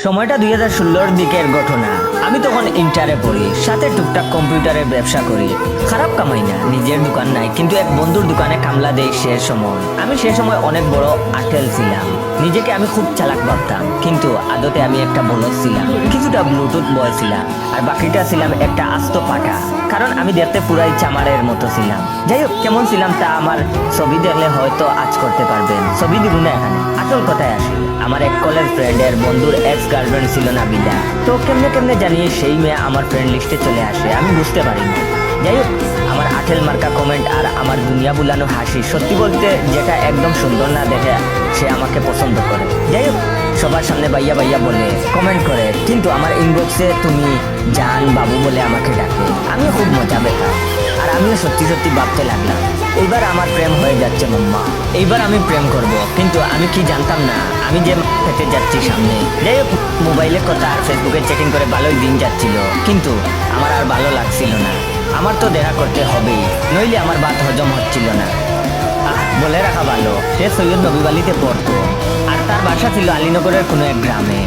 সময়টা 2016-র দিকের ঘটনা। আমি তখন ইন্টারে পড়ি, সাথে টুকটাক কম্পিউটারের ব্যবসা করি। খারাপ কামাই না, নিজের দোকান নাই, কিন্তু এক বন্ধুর দোকানে কামলা দেই সে সময়। আমি সে সময় অনেক বড় আটেল ছিলাম। নিজেকে আমি খুব চালাক ভাবতাম, কিন্তু আদতে আমি একটা বলদ ছিলাম। কিছুটা ব্লুটুথ বয় ছিলাম, আর বাকিটা ছিলাম একটা আস্ত পাটা। কারণ আমি দেখতে পুরাই চামারের মতো ছিলাম। যাই হোক, কেমন ছিলাম তা আমার ছবি দেখলে হয়তো আজ করতে পারবেন। ছবি দিব না এখানে, আসল কথায় আসি। আমার এক কলেজ ফ্রেন্ডের বন্ধুর এক্স গার্লফ্রেন্ড ছিল নাবিলা। তো কেমনে কেমনে জানিয়ে সেই মেয়ে আমার ফ্রেন্ড লিস্টে চলে আসে, আমি বুঝতে পারি না। যাই হোক, আমার আঠেল মার্কা কমেন্ট আর আমার দুনিয়া বুলানো হাসি, সত্যি বলতে যেটা একদম সুন্দর না দেখে সে আমাকে পছন্দ করে। যাই হোক, সবার সামনে বাইয়া বাইয়া বলে কমেন্ট করে, কিন্তু আমার ইনবক্সে তুমি জান বাবু বলে আমাকে ডাকে। আমি খুব মজা পেতাম, আর আমিও সত্যি সত্যি ভাবতে লাগলাম এইবার আমার প্রেম হয়ে যাচ্ছে মাম্মা, এইবার আমি প্রেম করব। কিন্তু আমি কি জানতাম না আমি যে পেতে যাচ্ছি সামনে। যাই হোক, মোবাইলের কথা আর ফেসবুকে চেকিং করে ভালোই দিন যাচ্ছিল, কিন্তু আমার আর ভালো লাগছিল না। আমার তো দেখা করতে হবেই, নইলে আমার ভাত হজম হচ্ছিল না। বলে রাখা ভালো, সে সৈয়দ নবীবালিতে পড়তো, আর তার বাসা ছিল আলীনগরের কোনো এক গ্রামে।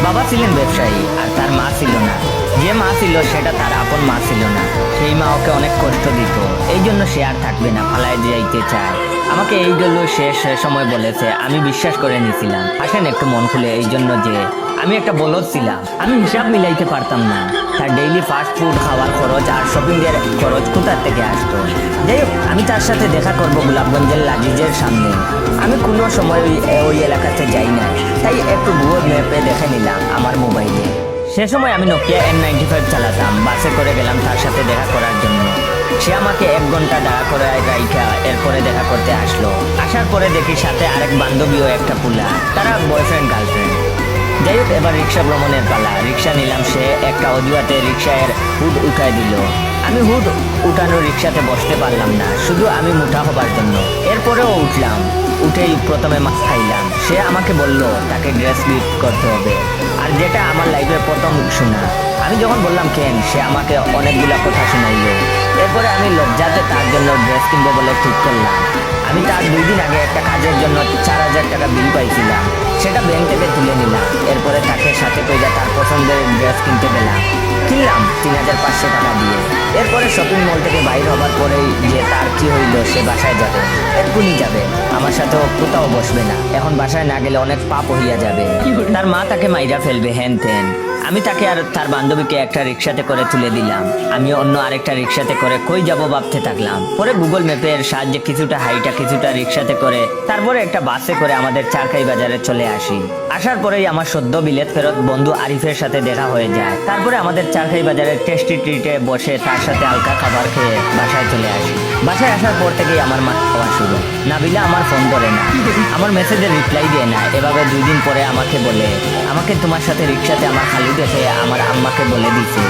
বাবা ছিলেন ব্যবসায়ী, আর তার মা ছিল না। যে মা ছিল সেটা তার আপন মা ছিল না। সেই মা ওকে অনেক কষ্ট দিত, এই জন্য সে আর থাকবে না, পালায় যাইতে চায়। আমাকে এই জন্য সে সময় বলেছে, আমি বিশ্বাস করে নিয়েছিলাম। আসেন একটু মন খুলে, এই জন্য যে আমি একটা বলদ ছিলাম, আমি হিসাব মিলাইতে পারতাম না। তার ডেইলি ফাস্ট ফুড খাওয়ার খরচ আর শপিং এর খরচ কোথার থেকে আসতো। যাই হোক, আমি তার সাথে দেখা করব গোলাপগঞ্জের লাগিজের সামনে। আমি কোনো সময় ওই এলাকাতে যাই না, তাই একটু গুগল ম্যাপে দেখে নিলাম আমার মোবাইলে। সে সময় আমি নোকিয়া N95 চালাতাম। বাসে করে গেলাম তার সাথে দেখা করার জন্য। সে আমাকে 1 ঘন্টা দাঁড়া করে রাইখা এরপরে দেখা করতে আসলো। আসার পরে দেখি সাথে আরেক বান্ধবীও একটা পুলা, তারা বয়ফ্রেন্ড গার্লফ্রেন্ড। যাই হোক, এবার রিক্সা ভ্রমণের পালা। রিক্সা নিলাম, সে একটা অজুহাতে রিক্সায়ের হুড উঠায় দিল। আমি হুড উঠানো রিক্সাতে বসতে পারলাম না, শুধু আমি মুঠা হবার জন্য। এরপরেও উঠলাম, উঠেই প্রথমে মাছ খাইলাম। সে আমাকে বলল তাকে ড্রেস গিফট করতে হবে, আর যেটা আমার লাইফের প্রথম শোনা। আমি যখন বললাম কেন, সে আমাকে অনেকগুলা কথা শোনাইল। এরপরে আমি লজ্জাতে তার জন্য ড্রেস কিনবো বলে ঠিক করলাম। আমি তার 2 দিন আগে একটা কাজের জন্য 4000 টাকা বিল পাইছিলাম, সেটা ব্যাংক থেকে তুলে নিলাম। এরপরে তাকে সাথে কইরা তার পছন্দের ড্রেস কিনতে গেলাম, কিনলাম 3500 টাকা দিয়ে। এরপরে শপিং মল থেকে বাইর হবার পরেই যে তার কি হইল, সে বাসায় যাবে, এক্ষুনি যাবে, আমার সাথেও কোথাও বসবে না। এখন বাসায় না গেলে অনেক পাপ হইয়া যাবে, তার মা তাকে মাইরা ফেলবে, হ্যান ত্যান। আমি তাকে আর তার বান্ধবীকে একটা রিক্সাতে করে তুলে দিলাম, আমি অন্য আরেকটা রিক্সাতে করে কই যাব ভাবতে থাকলাম। পরে গুগল ম্যাপের সাহায্যে কিছুটা হাইটা কিছুটা রিক্সাতে করে তারপরে একটা বাসে করে আমাদের চারখাই বাজারে চলে আসি। আসার পরেই আমার সদ্য বিলেত ফেরত বন্ধু আরিফের সাথে দেখা হয়ে যায়। তারপরে আমাদের চারখাই বাজারের টেস্টি ট্রিটে বসে তার সাথে হালকা খাবার খেয়ে বাসায় চলে আসি। বাসায় আসার পর থেকেই আমার মা খাওয়া শুরু। নাবিলা আমার ফোন ধরে না, আমার মেসেজের রিপ্লাই দেয় না। এভাবে 2 দিন পরে আমাকে বলে, আমাকে তোমার সাথে রিক্সাতে আমার খালু দেখে আমার আম্মাকে বলে দিছে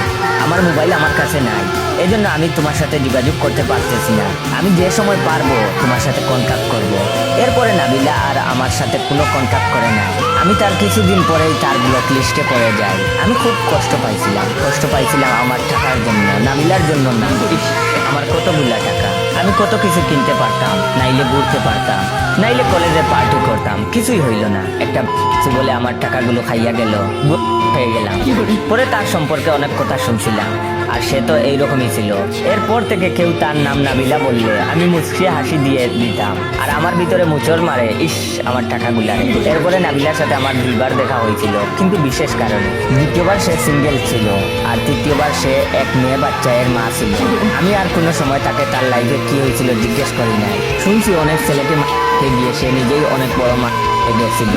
আমার মোবাইল আমার কাছে নাই, এই জন্য আমি তোমার সাথে যোগাযোগ করতে পারতেছি না। আমি যে সময় পারবো তোমার সাথে কন্ট্যাক্ট করব। এরপরে নাবিলা আর আমার সাথে কোনো কন্ট্যাক্ট করে না। আমি তার কিছুদিন পরেই তার ব্লক লিস্টে পড়ে যাই। আমি খুব কষ্ট পাইছিলাম আমার টাকার জন্য, নাবিলার জন্য না। আমার কতগুলা টাকা, আমি কত কিছু কিনতে পারতাম, নাইলে ঘুরতে পারতাম, নাইলে কলেজে পার্টি করতাম, কিছুই হইল না। একটা বলে আমার টাকাগুলো খাইয়া গেল, হয়ে গেলাম। পরে তার সম্পর্কে অনেক কথা শুনছিলাম, আর সে তো এইরকমই ছিল। এরপর থেকে কেউ তার নাম নাবিলা বললে আমি মুচকি হাসি দিয়ে দিতাম, আর আমার ভিতরে মুচড় মারে, ইস আমার টাকাগুলা। এরপরে নাবিলার সাথে আমার 2 বার দেখা হয়েছিল, কিন্তু বিশেষ কারণে। দ্বিতীয়বার সে সিঙ্গেল ছিল, আর তৃতীয়বার সে এক মেয়ে বাচ্চায়ের মা ছিল। আমি আর কোনো সময় তাকে তার লাইফে কি হয়েছিল জিজ্ঞেস করি নাই। শুনছি অনেক ছেলেকে গিয়ে সে নিজেই অনেক বড় মা গেছিল।